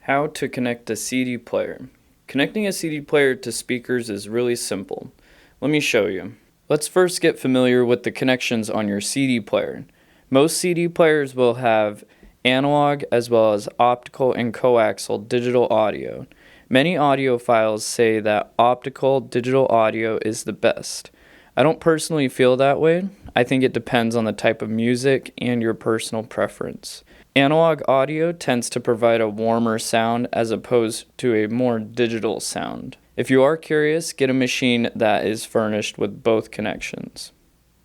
How to connect a CD player. Connecting a CD player to speakers is really simple. Let me show you. Let's first get familiar with the connections on your CD player. Most CD players will have analog as well as optical and coaxial digital audio. Many audiophiles say that optical digital audio is the best. I don't personally feel that way. I think it depends on the type of music and your personal preference. Analog audio tends to provide a warmer sound as opposed to a more digital sound. If you are curious, get a machine that is furnished with both connections.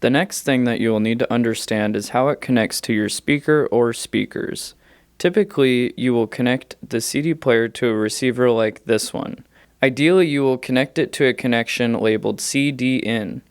The next thing that you will need to understand is how it connects to your speaker or speakers. Typically, you will connect the CD player to a receiver like this one. Ideally, you will connect it to a connection labeled CD in.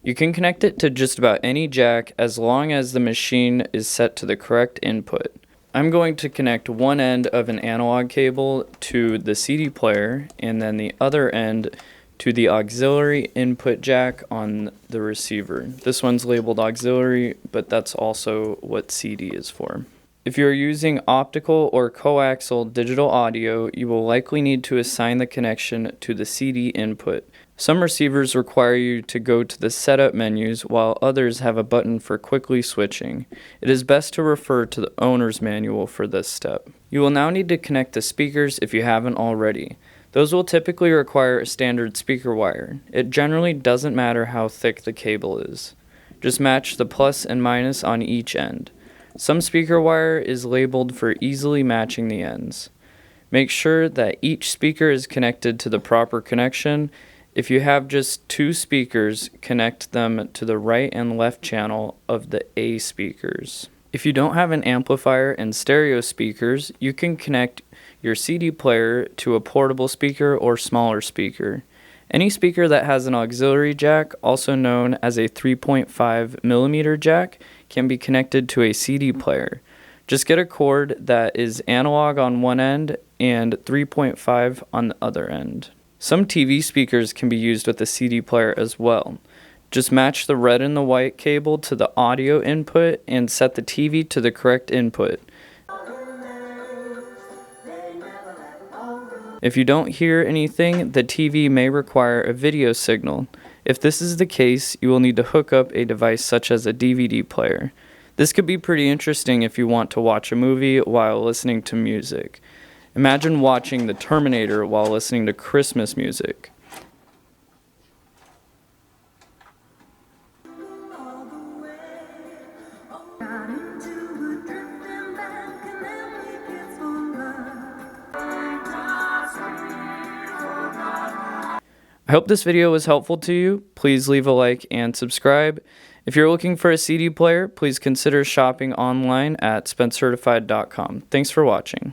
You can connect it to just about any jack as long as the machine is set to the correct input. I'm going to connect one end of an analog cable to the CD player and then the other end to the auxiliary input jack on the receiver. This one's labeled auxiliary, but that's also what CD is for. If you're using optical or coaxial digital audio, you will likely need to assign the connection to the CD input. Some receivers require you to go to the setup menus, while others have a button for quickly switching. It is best to refer to the owner's manual for this step. You will now need to connect the speakers if you haven't already. Those will typically require a standard speaker wire. It generally doesn't matter how thick the cable is. Just match the plus and minus on each end. Some speaker wire is labeled for easily matching the ends. Make sure that each speaker is connected to the proper connection. If you have just two speakers, connect them to the right and left channel of the A speakers. If you don't have an amplifier and stereo speakers, you can connect your CD player to a portable speaker or smaller speaker. Any speaker that has an auxiliary jack, also known as a 3.5mm jack, can be connected to a CD player. Just get a cord that is analog on one end and 3.5 on the other end. Some TV speakers can be used with a CD player as well. Just match the red and the white cable to the audio input and set the TV to the correct input. If you don't hear anything, the TV may require a video signal. If this is the case, you will need to hook up a device such as a DVD player. This could be pretty interesting if you want to watch a movie while listening to music. Imagine watching The Terminator while listening to Christmas music. I hope this video was helpful to you. Please leave a like and subscribe. If you're looking for a CD player, please consider shopping online at SpenCertified.com. Thanks for watching.